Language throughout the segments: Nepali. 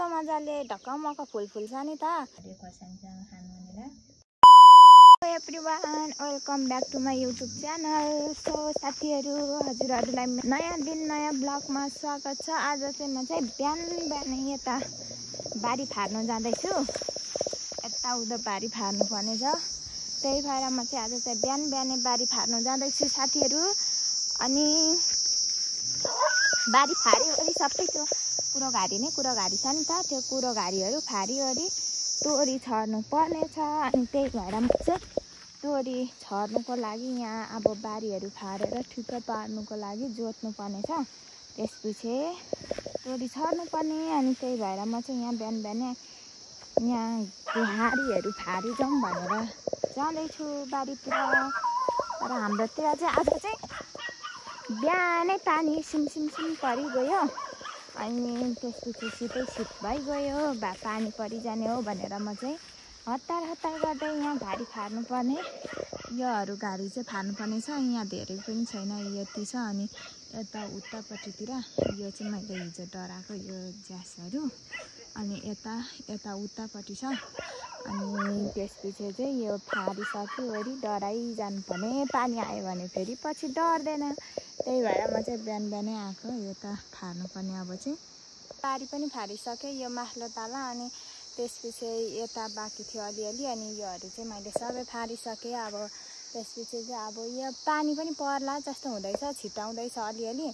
यस्तो मजाले ढकमक फुल फुल्छ नि त खोर्सानीसँग खानु भनेर। Everyone welcome back to my YouTube channel. So साथीहरू हजुरहरूलाई नयाँ दिन नयाँ ब्लगमा स्वागत छ। आज चाहिँ म चाहिँ बिहान बिहानै यता बारी फार्नु जाँदैछु। यता उता बारी फार्नु पर्ने छ, त्यही भएर म चाहिँ आज चाहिँ बिहान बिहानै बारी फार्नु जाँदैछु साथीहरू। अनि बारी फारिओरि सबै त्यो कुरोघारी छ नि त, त्यो कुरोघारीहरू फारिओरि तोरी छर्नु पर्नेछ। अनि त्यही भएर म चाहिँ तोरी छर्नुको लागि यहाँ अब बारीहरू फारेर ठिक्क पार्नुको लागि जोत्नु पर्नेछ। त्यसपछि तोरी छर्नु पर्ने। अनि त्यही भएर म चाहिँ यहाँ बिहान बिहानै यहाँ हारीहरू फारिजाउँ भनेर जाँदैछु बारीतिर। तर हाम्रोतिर चाहिँ आज चाहिँ बिहानै पानी सिमसिमसिम परिगयो। अनि त्यसपछि शीत भइगयो, पानी परिजाने हो भनेर म चाहिँ हतार गर्दै यहाँ घारी फार्नुपर्ने, योहरू घारी चाहिँ फार्नुपर्ने छ। यहाँ धेरै पनि छैन, यति छ। अनि यता उतापट्टितिर यो चाहिँ मैले हिजो डराएको यो ज्यासहरू, अनि यता उतापट्टि छ। अनि त्यसपछि चाहिँ यो फारिसक्योवरी डराइ जानुपर्ने, पानी आयो भने फेरि पछि डर्दैन। त्यही भएर म चाहिँ बिहान बिहानै आएको, यो त फार्नुपर्ने। अब चाहिँ बारी पनि फारिसकेँ, यो माथिल्लो ताला। अनि त्यसपछि यता बाँकी थियो अलिअलि, अनि योहरू चाहिँ मैले सबै फारिसकेँ। अब त्यसपछि चाहिँ अब यो पानी पनि पर्ला जस्तो हुँदैछ, छिटाउँदैछ अलिअलि,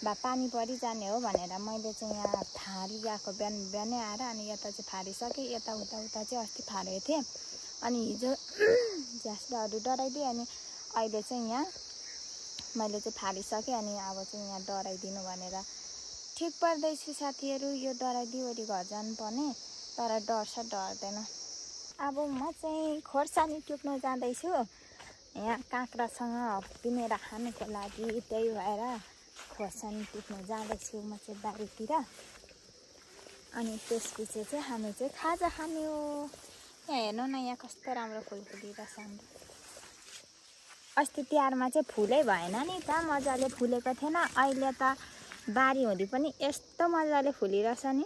पानी परिजाने हो भनेर मैले चाहिँ यहाँ फारिरहेको बिहान बिहानै आएर। अनि यता चाहिँ फारिसकेँ, यता उता चाहिँ अस्ति फालेको थिएँ। अनि हिजो झ्यासहरू डराइदिएँ, अनि अहिले चाहिँ यहाँ मैले चाहिँ फालिसकेँ। अनि अब चाहिँ यहाँ डराइदिनु भनेर ठिक पर्दैछु साथीहरू। यो डराइदिवरी घर जानुपर्ने, तर डर्छ डर्दैन। अब म चाहिँ खोर्सानी टिप्न जाँदैछु यहाँ काँक्रासँग पिनेर खानुको लागि। त्यही भएर खोर्सानी टिप्न जाँदैछु म चाहिँ बारीतिर। अनि त्यसपछि चाहिँ हामी चाहिँ खाजा खाने हो। यहाँ हेर्नु न, यहाँ कस्तो राम्रो फुल फुलिरहेछ हाम्रो। अस्ति तिहारमा चाहिँ फुलै भएन नि त, मजाले फुलेको थिएन। अहिले त बारी हुँदी पनि यस्तो मजाले फुलिरहेछ नि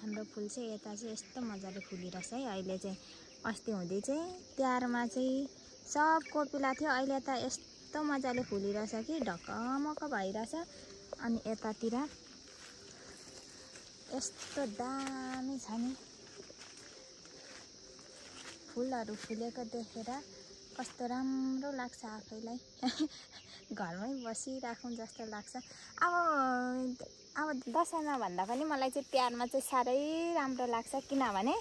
हाम्रो फुल चाहिँ। यता चाहिँ यस्तो मजाले फुलिरहेछ है अहिले चाहिँ। अस्ति हुँदी चाहिँ तिहारमा चाहिँ सब कोपिला थियो, अहिले त यस्तो मजाले फुलिरहेछ कि ढकमक भइरहेछ। अनि यतातिर यस्तो दामी छ नि फुलहरू फुलेको देखेर कस्तो राम्रो लाग्छ आफैलाई। घरमै बसिराखौँ जस्तो लाग्छ। अब दसैँमा भन्दा पनि मलाई चाहिँ तिहारमा चाहिँ साह्रै राम्रो लाग्छ, किनभने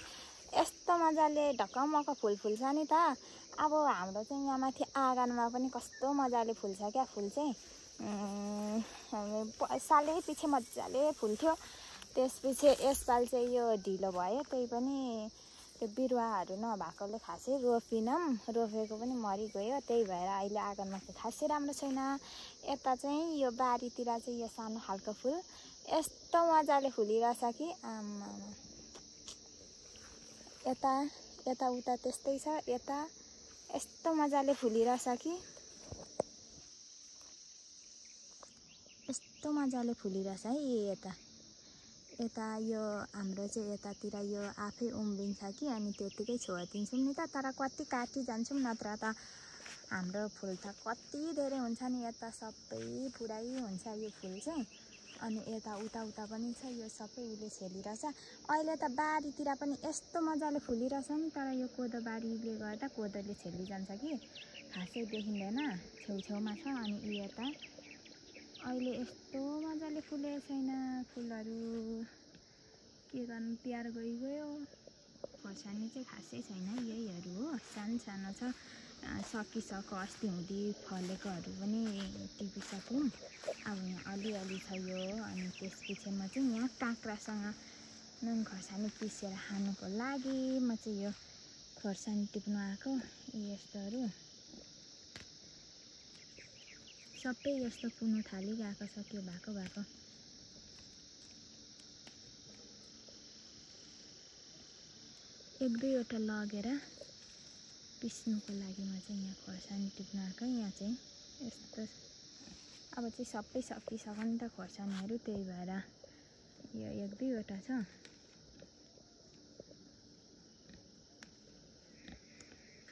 यस्तो मजाले ढकमक फुल फुल्छ नि त। अब हाम्रो चाहिँ यहाँ माथि आँगनमा पनि कस्तो मजाले फुल्छ क्या फुल चाहिँ। सालै पछि मजाले फुल्थ्यो, त्यसपछि यसपालि चाहिँ यो ढिलो भयो। त्यही पनि त्यो बिरुवाहरू नभएकोले खासै रोपेको पनि मरिगयो। त्यही भएर अहिले आँगनमा चाहिँ खासै राम्रो छैन। यता चाहिँ यो बारीतिर चाहिँ यो सानो खालको फुल यस्तो मजाले फुलिरहेछ कि आमा। यता उता त्यस्तै छ, यता यस्तो मजाले फुलिरहेछ कि यस्तो मजाले फुलिरहेछ है। यता यो हाम्रो चाहिँ यतातिर यो आफै उम्रिन्छ कि, अनि त्यतिकै छोडिदिन्छौँ नि त। तर कति काटी जान्छौँ, नत्र त हाम्रो फुल त कति धेरै हुन्छ नि। यता सबै पुरै हुन्छ यो फुल चाहिँ। अनि यता उता पनि छ, यो सबै उसले छेलिरहेछ। अहिले त बारीतिर पनि यस्तो मजाले फुलिरहेछ नि, तर यो कोदो बारीले गर्दा कोदोले छेलिजान्छ कि खासै देखिँदैन, छेउछेउमा छ। अनि यता अहिले यस्तो मजाले फुलेको छैन फुलहरू, के गर्नु, तिहार गइगयो। खोर्सानी चाहिँ खासै छैन, यहीहरू हो, सानो छ। सकिसक्यो, अस्ति हुँदी फलेकोहरू पनि टिपिसक्यौँ। अब यहाँ अलिअलि छ यो। अनि त्यसपछि म चाहिँ यहाँ काँक्रासँग नुन खोर्सानी पिसेर खानुको लागि म चाहिँ यो खोर्सानी टिप्नु आएको। यस्तोहरू सबै यस्तो पुग्नु थालिरहेको छ, के भएको। एक दुईवटा लगेर पिस्नुको लागि म चाहिँ यहाँ खोर्सानी टिप्नु आएको। यहाँ चाहिँ यस्तो अब चाहिँ सबै सकिसक्यो नि त खोर्सानीहरू, त्यही भएर यो एक दुईवटा छ।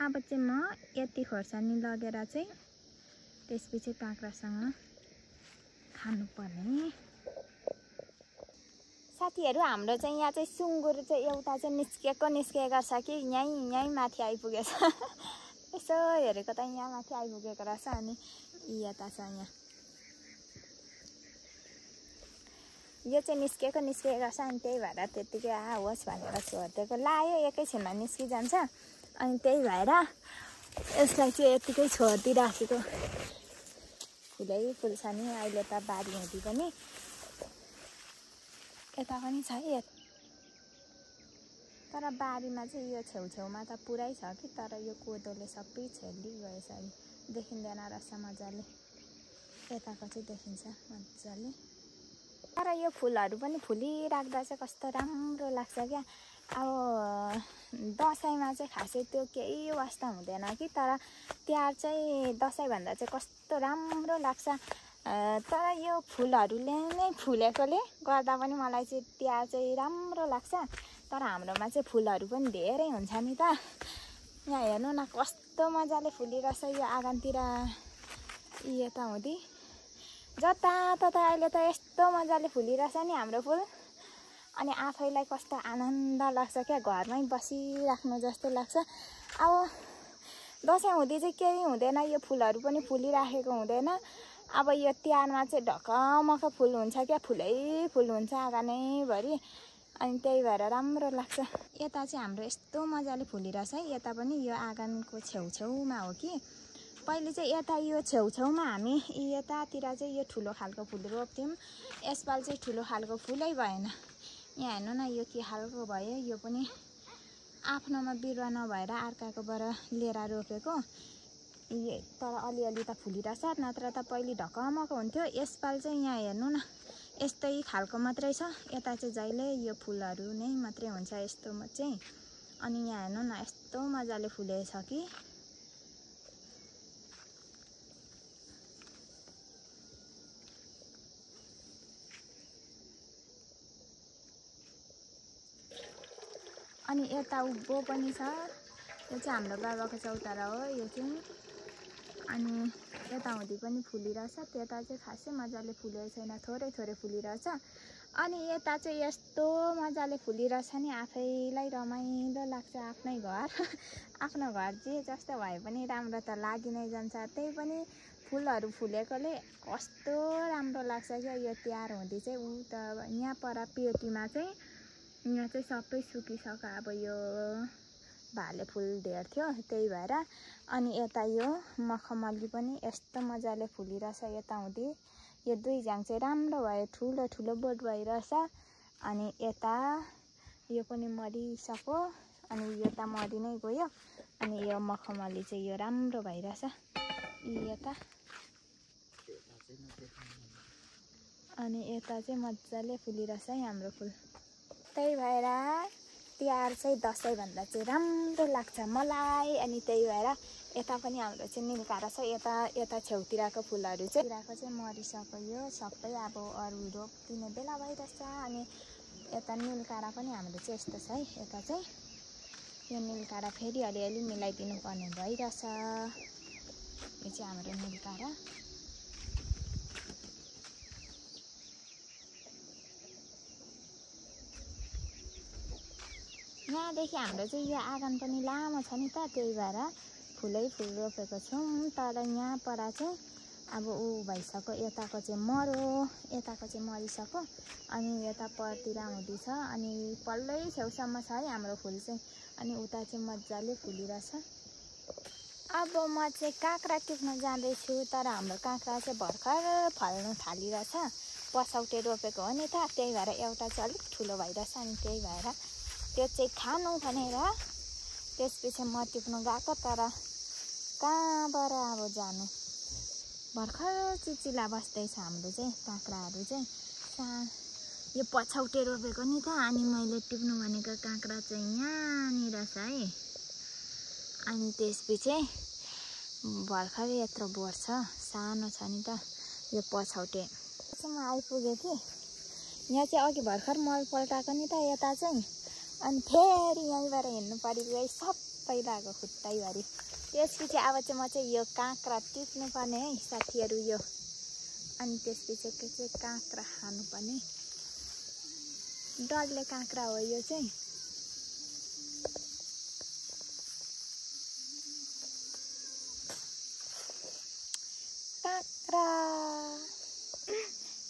अब चाहिँ म यति खोर्सानी लगेर चाहिँ त्यसपछि काँक्रासँग खानुपर्ने। साथीहरू हाम्रो चाहिँ यहाँ चाहिँ सुँगुर चाहिँ एउटा चाहिँ निस्केको छ कि यहीँ माथि आइपुगेछ। यसो हेरेको त यहाँ माथि आइपुगेको रहेछ। अनि यता छ यहाँ यो चाहिँ निस्केको छ। अनि त्यही भएर त्यतिकै होस् भनेर छोडिदिएको। लायो एकैछिनमा निस्किजान्छ। अनि त्यही भएर यसलाई चाहिँ यतिकै छोडिदिइराखेको। फुलै फुल छ नि अहिले त बारी हुँदी पनि। यता पनि छ तर बारीमा चाहिँ यो छेउछेउमा त पुरै छ कि, तर यो कोदोले सबै छेलिगएछ। देखिँदैन रहेछ मजाले। यताको चाहिँ देखिन्छ मजाले। तर यो फुलहरू पनि फुलिराख्दा चाहिँ कस्तो राम्रो लाग्छ क्या। अब दसैँमा चाहिँ खासै त्यो केही वास्ता हुँदैन कि, तर तिहार चाहिँ दसैँभन्दा चाहिँ कस्तो राम्रो लाग्छ। तर यो फुलहरूले नै फुलेकोले गर्दा पनि मलाई चाहिँ तिहार चाहिँ राम्रो लाग्छ। तर हाम्रोमा चाहिँ फुलहरू पनि धेरै हुन्छ नि त। यहाँ हेर्नु न कस्तो मजाले फुलिरहेछ यो आँगनतिर यता हुँदी जतातता अहिले त यस्तो मजाले फुलिरहेछ नि हाम्रो फुल। अनि आफैलाई कस्तो आनन्द लाग्छ क्या, घरमै बसिराख्नु जस्तो लाग्छ। अब दसैँ हुँदी चाहिँ केही हुँदैन, यो फुलहरू पनि फुलिराखेको हुँदैन। अब यो तिहारमा चाहिँ ढकमक फुल हुन्छ क्या, फुलै फुल हुन्छ आँगनैभरि। अनि त्यही भएर राम्रो लाग्छ। यता चाहिँ हाम्रो यस्तो मजाले फुलिरहेछ है। यता पनि यो आँगनको छेउछेउमा हो कि। पहिले चाहिँ यता यो छेउछेउमा हामी यतातिर चाहिँ यो ठुलो खालको फुल रोप्थ्यौँ। यसपालि चाहिँ ठुलो खालको फुलै भएन। यहाँ हेर्नु न यो के खालको भयो। यो पनि आफ्नोमा बिरुवा नभएर अर्काकोबाट लिएर रोपेको। तर अलिअलि त फुलिरहेछ, नत्र त पहिले ढकमको हुन्थ्यो। यसपालि चाहिँ यहाँ हेर्नु न यस्तै खालको मात्रै छ। यता चाहिँ जहिले यो फुलहरू नै मात्रै हुन्छ यस्तोमा चाहिँ। अनि यहाँ हेर्नु न यस्तो मजाले फुलेछ कि। अनि यता उभो पनि छ। यो चाहिँ हाम्रो बाबाको चौतारा हो यो चाहिँ। अनि यता हुँदी पनि फुलिरहेछ। त्यता चाहिँ खासै मजाले फुलेको छैन, थोरै फुलिरहेछ। अनि यता चाहिँ यस्तो मजाले फुलिरहेछ नि आफैलाई रमाइलो लाग्छ। आफ्नै घर आफ्नो घर जे जस्तो भए पनि राम्रो त लागि नै जान्छ। त्यही पनि फुलहरू फुलेकोले कस्तो राम्रो लाग्छ क्या। यो तिहार हुँदी चाहिँ त यहाँ पर पेटीमा चाहिँ यहाँ चाहिँ सबै सुकिसक्यो। अब यो भाले फुल धेर थियो त्यही भएर। अनि यता यो मखमली पनि यस्तो मजाले फुलिरहेछ। यता हुँदी यो दुई झ्याङ चाहिँ राम्रो भयो, ठुलो ठुलो बोट भइरहेछ। अनि यता यो पनि मरिसक्यो। अनि यता मरि नै गयो। अनि यो मखमली चाहिँ यो राम्रो भइरहेछ यता। अनि यता चाहिँ मजाले फुलिरहेछ है हाम्रो फुल। त्यही भएर तिहार चाहिँ दसैँभन्दा चाहिँ राम्रो लाग्छ मलाई। अनि त्यही भएर यता पनि हाम्रो चाहिँ निलकारा छ। यता छेउतिरको फुलहरू चाहिँ मरिसक्यो यो सबै। अब अरू रोप्दिने बेला भइरहेछ। अनि यता निलकारा पनि हाम्रो चाहिँ यस्तो छ है। यता चाहिँ यो निलकारा फेरि अलिअलि मिलाइदिनु पर्ने भइरहेछ। यो चाहिँ हाम्रो निलकारा। यहाँदेखि हाम्रो चाहिँ यो आँगन पनि लामो छ नि त, त्यही भएर फुलै फुल रोपेको छौँ। तर यहाँ पर चाहिँ अब भइसक्यो। यताको चाहिँ यताको चाहिँ मरिसक्यो। अनि यता परतिर हुँदैछ। अनि पल्लै छेउसम्म छ है हाम्रो फुल चाहिँ। अनि उता चाहिँ मजाले फुलिरहेछ। अब म चाहिँ काँक्रा टिप्न जाँदैछु। तर हाम्रो काँक्रा चाहिँ भर्खर फल्नु थालिरहेछ। पछौटे रोपेको हो नि त, त्यही भएर एउटा चाहिँ अलिक ठुलो भइरहेछ। अनि त्यही भएर त्यो चाहिँ खानु भनेर त्यसपछि म टिप्नु गएको। तर कहाँबाट अब जानु, भर्खर चिचिला बस्दैछ हाम्रो चाहिँ काँक्राहरू चाहिँ। यो पछौटे रोपेको नि त। अनि मैले टिप्नु भनेको काँक्रा चाहिँ यहाँनिर छ है। अनि त्यसपछि भर्खर यत्रो बढ्छ, सानो छ नि त यो पछौटे। म आइपुगेँ कि यहाँ चाहिँ अघि भर्खर मल पल्टाएको नि त यता चाहिँ। अनि फेरि यहीँबाट हिँड्नु पऱ्यो सबैलाको खुट्टैभरि। त्यसपछि अब चाहिँ म चाहिँ यो काँक्रा टिप्नुपर्ने है साथीहरू यो। अनि त्यसपछि चाहिँ काँक्रा खानुपर्ने। डल्ले काँक्रा हो यो चाहिँ। काँक्रा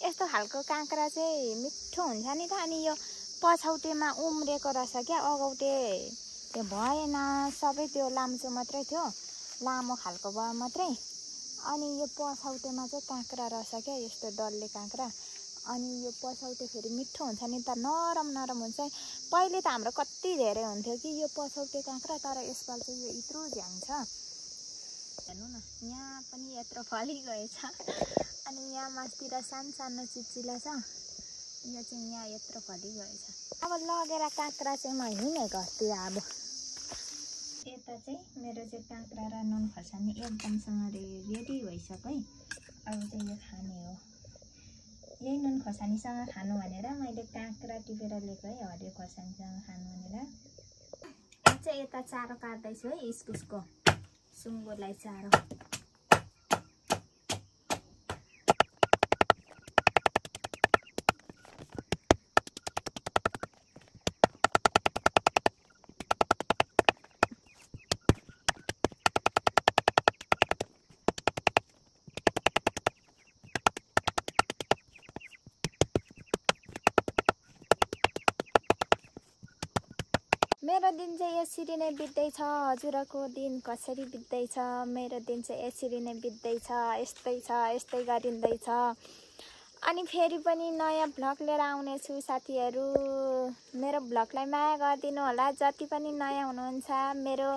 यस्तो खालको काँक्रा चाहिँ मिठो हुन्छ नि त। अनि यो पछौटेमा उम्रेको रहेछ क्या, अगौटे त्यो भएन, सबै त्यो लाम्चो मात्रै थियो, लामो खालको भयो मात्रै। अनि यो पछौटेमा चाहिँ काँक्रा रहेछ क्या, यस्तो डल्ले काँक्रा। अनि यो पछौटे फेरि मिठो हुन्छ नि त, नरम नरम हुन्छ। पहिले त हाम्रो कति धेरै हुन्थ्यो कि यो पछौटे काँक्रा, तर यसपालि चाहिँ यो यत्रो झ्याङ छ। हेर्नु न, यहाँ पनि यत्रो फलिगएछ। अनि यहाँ मास्तिर सानो सानो चिचिला छ, यो चाहिँ यहाँ यत्रो फलिगएछ। अब लगेर काँक्रा चाहिँ म हिँडेँ घरतिर। अब यता चाहिँ मेरो चाहिँ काँक्रा र नुन खोर्सानी एकदमसँगले रेडी भइसक्यो है। अब चाहिँ यो खाने हो। यही नुन खोर्सानीसँग खानु भनेर मैले काँक्रा टिपेर ल्याएको है, हरियो खोर्सानीसँग खानु भनेर। अब चाहिँ यता चारो काट्दैछु है, इस्कुसको सुँगुरलाई चारो। मेरो दिन चाहिँ यसरी नै बित्दैछ। हजुरको दिन कसरी बित्दैछ? मेरो दिन चाहिँ यसरी नै बित्दैछ। यस्तै छ, यस्तै गरिँदैछ। अनि फेरि पनि नयाँ भ्लग लिएर आउनेछु साथीहरू। मेरो भ्लगलाई माया गरिदिनु होला। जति पनि नयाँ हुनुहुन्छ मेरो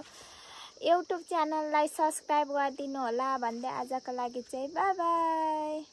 युट्युब च्यानललाई सब्सक्राइब गरिदिनु होला भन्दै आजको लागि चाहिँ बाई बाई।